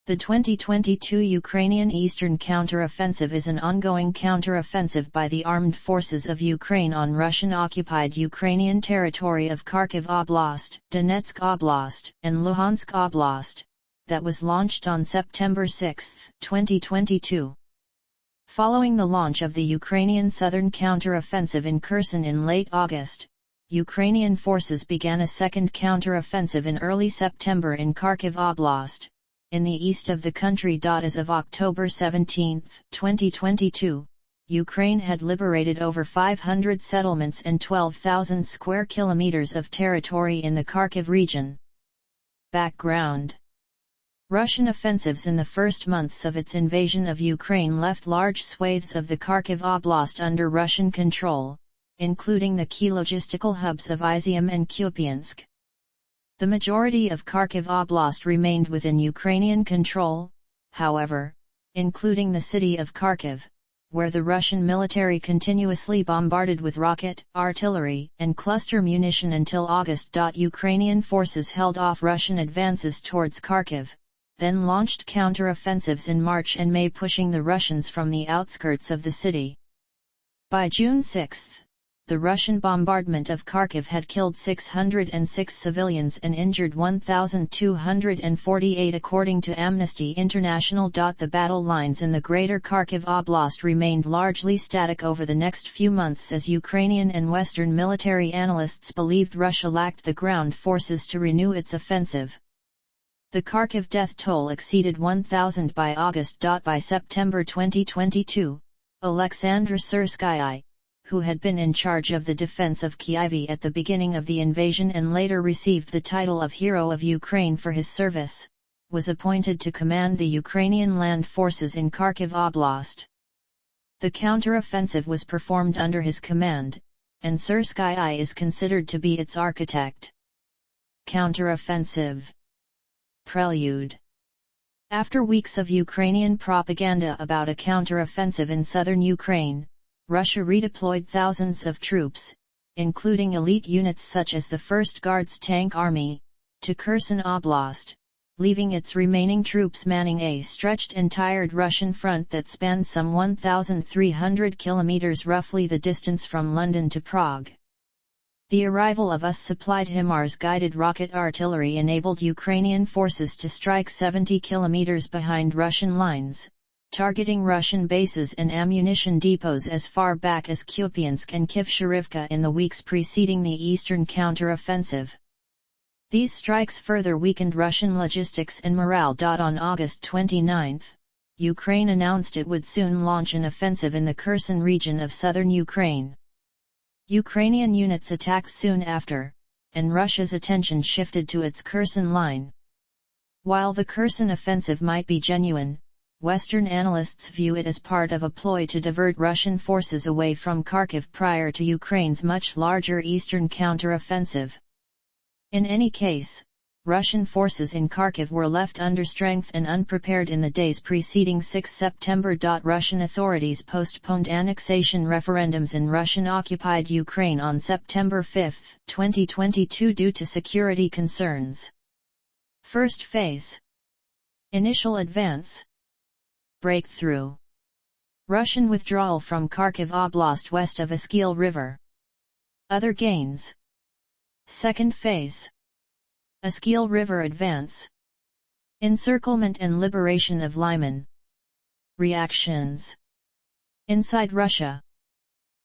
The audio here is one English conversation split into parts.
The 2022 Ukrainian Eastern counteroffensive is an ongoing counteroffensive by the armed forces of Ukraine on Russian-occupied Ukrainian territory of Kharkiv Oblast, Donetsk Oblast, and Luhansk Oblast, that was launched on September 6, 2022. Following the launch of the Ukrainian southern counteroffensive in Kherson in late August, Ukrainian forces began a second counteroffensive in early September in Kharkiv Oblast, in the east of the country. As of October 17, 2022, Ukraine had liberated over 500 settlements and 12,000 square kilometers of territory in the Kharkiv region. Background: Russian offensives in the first months of its invasion of Ukraine left large swathes of the Kharkiv Oblast under Russian control, including the key logistical hubs of Izium and Kupiansk. The majority of Kharkiv Oblast remained within Ukrainian control, however, including the city of Kharkiv, where the Russian military continuously bombarded with rocket, artillery, and cluster munition until August. Ukrainian forces held off Russian advances towards Kharkiv, then launched counteroffensives in March and May, pushing the Russians from the outskirts of the city. By June 6, the Russian bombardment of Kharkiv had killed 606 civilians and injured 1,248 according to Amnesty International. The battle lines in the greater Kharkiv Oblast remained largely static over the next few months as Ukrainian and Western military analysts believed Russia lacked the ground forces to renew its offensive. The Kharkiv death toll exceeded 1,000 by August. By September 2022, Alexander Syrsky, who had been in charge of the defense of Kyiv at the beginning of the invasion and later received the title of Hero of Ukraine for his service, was appointed to command the Ukrainian land forces in Kharkiv Oblast. The counteroffensive was performed under his command, and Syrsky is considered to be its architect. Counteroffensive prelude. After weeks of Ukrainian propaganda about a counteroffensive in southern Ukraine, Russia redeployed thousands of troops, including elite units such as the 1st Guards Tank Army, to Kherson Oblast, leaving its remaining troops manning a stretched and tired Russian front that spanned some 1,300 kilometers, roughly the distance from London to Prague. The arrival of US-supplied HIMARS guided rocket artillery enabled Ukrainian forces to strike 70 kilometers behind Russian lines, targeting Russian bases and ammunition depots as far back as Kupiansk and Kyiv in the weeks preceding the eastern counteroffensive. These strikes further weakened Russian logistics and morale. On August 29, Ukraine announced it would soon launch an offensive in the Kherson region of southern Ukraine. Ukrainian units attacked soon after, and Russia's attention shifted to its Kherson line. While the Kherson offensive might be genuine, Western analysts view it as part of a ploy to divert Russian forces away from Kharkiv prior to Ukraine's much larger eastern counteroffensive. In any case, Russian forces in Kharkiv were left understrength and unprepared in the days preceding 6 September. Russian authorities postponed annexation referendums in Russian-occupied Ukraine on September 5, 2022 due to security concerns. First phase. Initial advance. Breakthrough. Russian withdrawal from Kharkiv Oblast west of Iskil River. Other gains. Second phase. Iskil River advance. Encirclement and liberation of Lyman. Reactions. Inside Russia.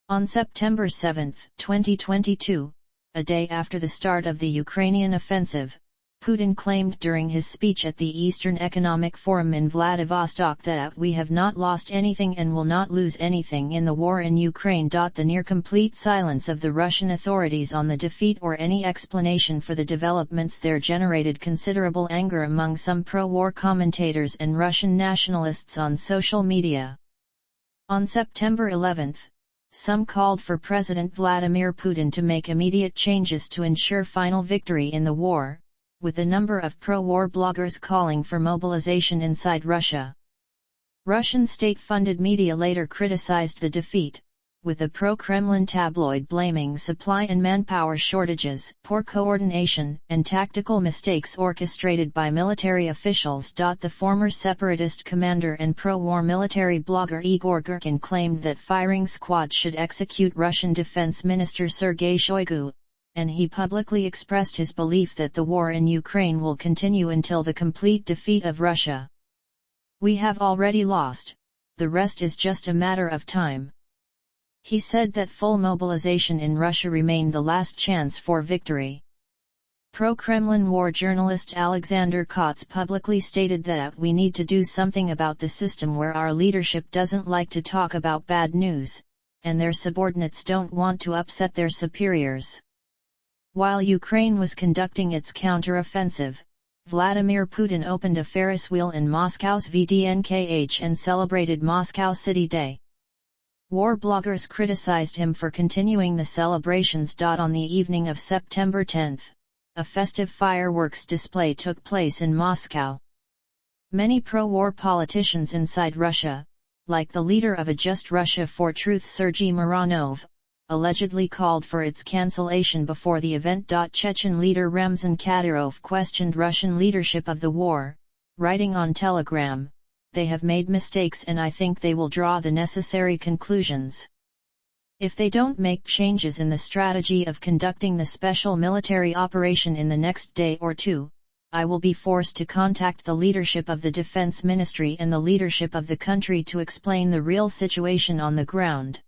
On September 7, 2022, a day after the start of the Ukrainian offensive, Putin claimed during his speech at the Eastern Economic Forum in Vladivostok that "we have not lost anything and will not lose anything in the war in Ukraine." The near-complete silence of the Russian authorities on the defeat or any explanation for the developments there generated considerable anger among some pro-war commentators and Russian nationalists on social media. On September 11, some called for President Vladimir Putin to make immediate changes to ensure final victory in the war, with a number of pro-war bloggers calling for mobilization inside Russia. Russian state-funded media later criticized the defeat, with the pro-Kremlin tabloid blaming supply and manpower shortages, poor coordination, and tactical mistakes orchestrated by military officials. The former separatist commander and pro-war military blogger Igor Girkin claimed that firing squad should execute Russian Defense Minister Sergei Shoigu, and he publicly expressed his belief that the war in Ukraine will continue until the complete defeat of Russia. "We have already lost, the rest is just a matter of time." He said that full mobilization in Russia remained the last chance for victory. Pro-Kremlin war journalist Alexander Kotz publicly stated that we need to do something about the system where our leadership doesn't like to talk about bad news, and their subordinates don't want to upset their superiors. While Ukraine was conducting its counteroffensive, Vladimir Putin opened a Ferris wheel in Moscow's VDNKh and celebrated Moscow City Day. War bloggers criticized him for continuing the celebrations. On the evening of September 10, a festive fireworks display took place in Moscow. Many pro-war politicians inside Russia, like the leader of a Just Russia for Truth Sergei Mironov, allegedly called for its cancellation before the event. Chechen leader Ramzan Kadyrov questioned Russian leadership of the war, writing on Telegram, "They have made mistakes and I think they will draw the necessary conclusions. If they don't make changes in the strategy of conducting the special military operation in the next day or two, I will be forced to contact the leadership of the Defense Ministry and the leadership of the country to explain the real situation on the ground."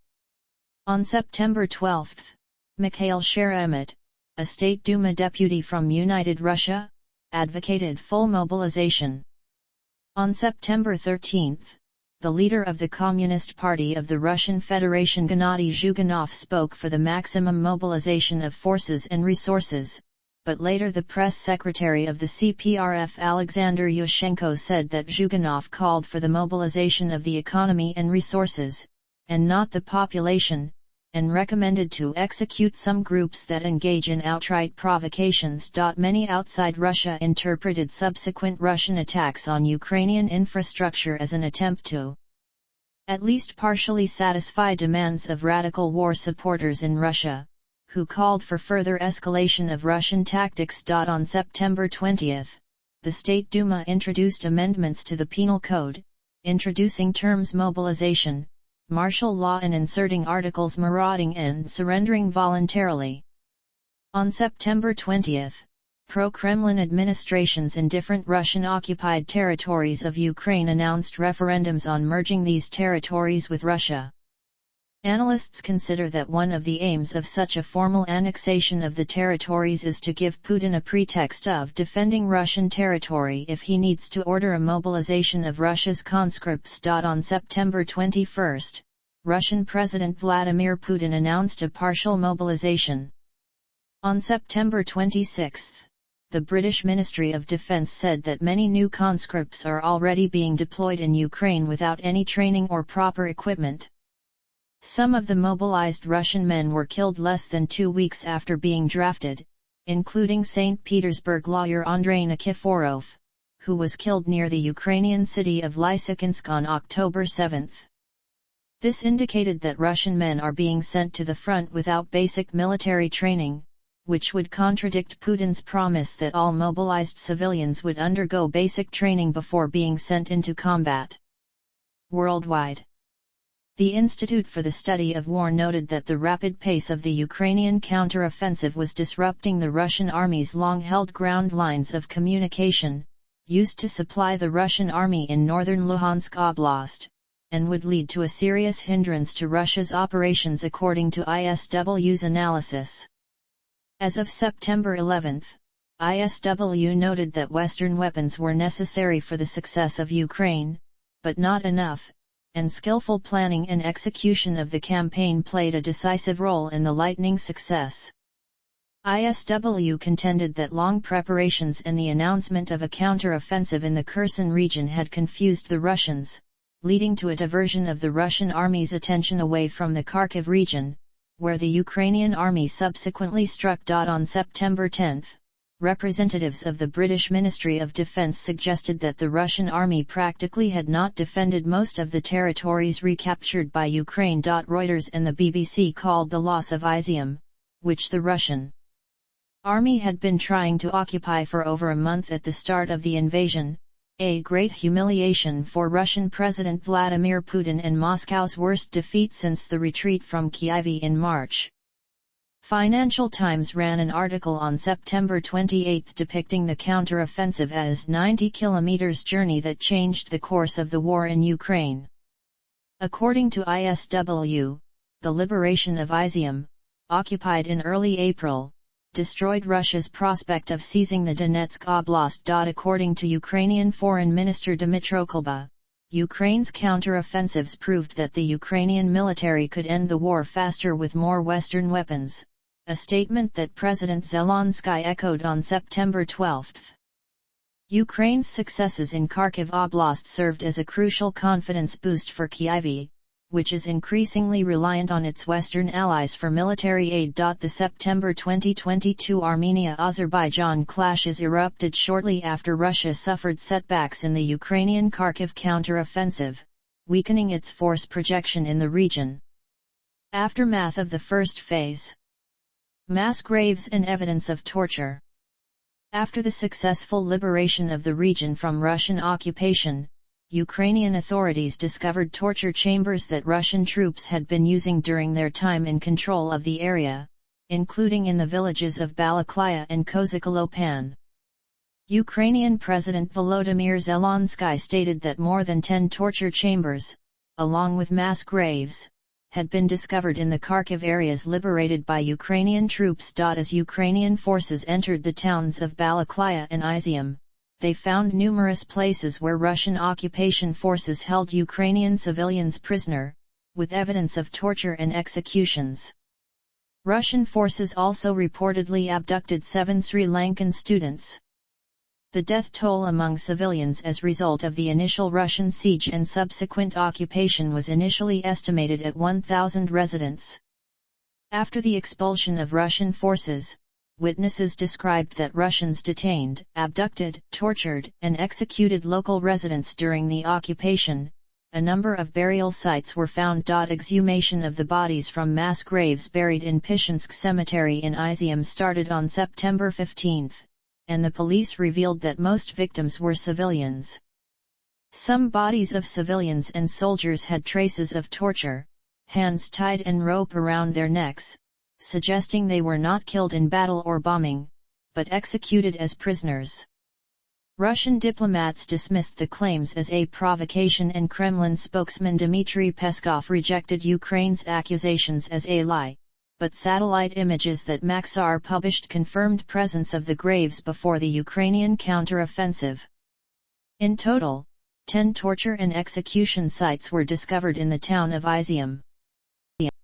On September 12, Mikhail Sheremet, a State Duma deputy from United Russia, advocated full mobilization. On September 13, the leader of the Communist Party of the Russian Federation Gennady Zhuganov spoke for the maximum mobilization of forces and resources, but later the press secretary of the CPRF Alexander Yushchenko said that Zhuganov called for the mobilization of the economy and resources, and not the population, and recommended to execute some groups that engage in outright provocations. Many outside Russia interpreted subsequent Russian attacks on Ukrainian infrastructure as an attempt to at least partially satisfy demands of radical war supporters in Russia, who called for further escalation of Russian tactics. On September 20, the State Duma introduced amendments to the Penal Code, introducing terms mobilization, martial law and inserting articles marauding and surrendering voluntarily. On September 20, pro-Kremlin administrations in different Russian-occupied territories of Ukraine announced referendums on merging these territories with Russia. Analysts consider that one of the aims of such a formal annexation of the territories is to give Putin a pretext of defending Russian territory if he needs to order a mobilization of Russia's conscripts. On September 21, Russian President Vladimir Putin announced a partial mobilization. On September 26, the British Ministry of Defence said that many new conscripts are already being deployed in Ukraine without any training or proper equipment. Some of the mobilized Russian men were killed less than 2 weeks after being drafted, including St. Petersburg lawyer Andrei Nikiforov, who was killed near the Ukrainian city of Lysychansk on October 7. This indicated that Russian men are being sent to the front without basic military training, which would contradict Putin's promise that all mobilized civilians would undergo basic training before being sent into combat. Worldwide, the Institute for the Study of War noted that the rapid pace of the Ukrainian counteroffensive was disrupting the Russian army's long-held ground lines of communication, used to supply the Russian army in northern Luhansk Oblast, and would lead to a serious hindrance to Russia's operations according to ISW's analysis. As of September 11, ISW noted that Western weapons were necessary for the success of Ukraine, but not enough, and skillful planning and execution of the campaign played a decisive role in the lightning success. ISW contended that long preparations and the announcement of a counter-offensive in the Kherson region had confused the Russians, leading to a diversion of the Russian army's attention away from the Kharkiv region, where the Ukrainian army subsequently struck. On September 10, representatives of the British Ministry of Defence suggested that the Russian army practically had not defended most of the territories recaptured by Ukraine. Reuters and the BBC called the loss of Izium, which the Russian army had been trying to occupy for over a month at the start of the invasion, a great humiliation for Russian President Vladimir Putin and Moscow's worst defeat since the retreat from Kyiv in March. Financial Times ran an article on September 28 depicting the counteroffensive as 90 kilometers journey that changed the course of the war in Ukraine. According to ISW, the liberation of Izium, occupied in early April, destroyed Russia's prospect of seizing the Donetsk Oblast. According to Ukrainian Foreign Minister Dmytro Kuleba, Ukraine's counteroffensives proved that the Ukrainian military could end the war faster with more Western weapons, a statement that President Zelensky echoed on September 12. Ukraine's successes in Kharkiv Oblast served as a crucial confidence boost for Kyiv, which is increasingly reliant on its Western allies for military aid. The September 2022 Armenia-Azerbaijan clashes erupted shortly after Russia suffered setbacks in the Ukrainian Kharkiv counteroffensive, weakening its force projection in the region. Aftermath of the first phase. Mass graves and evidence of torture. After the successful liberation of the region from Russian occupation, Ukrainian authorities discovered torture chambers that Russian troops had been using during their time in control of the area, including in the villages of Balaklaya and Kozakolopan. Ukrainian President Volodymyr Zelensky stated that more than 10 torture chambers, along with mass graves, had been discovered in the Kharkiv areas liberated by Ukrainian troops. As Ukrainian forces entered the towns of Balaklaya and Izium, they found numerous places where Russian occupation forces held Ukrainian civilians prisoner, with evidence of torture and executions. Russian forces also reportedly abducted 7 Sri Lankan students. The death toll among civilians as a result of the initial Russian siege and subsequent occupation was initially estimated at 1,000 residents. After the expulsion of Russian forces, witnesses described that Russians detained, abducted, tortured, and executed local residents during the occupation. A number of burial sites were found. Exhumation of the bodies from mass graves buried in Pishinsk Cemetery in Izium started on September 15, and the police revealed that most victims were civilians. Some bodies of civilians and soldiers had traces of torture, hands tied and rope around their necks, suggesting they were not killed in battle or bombing, but executed as prisoners. Russian diplomats dismissed the claims as a provocation, and Kremlin spokesman Dmitry Peskov rejected Ukraine's accusations as a lie, but satellite images that Maxar published confirmed presence of the graves before the Ukrainian counteroffensive. In total, 10 torture and execution sites were discovered in the town of Izium.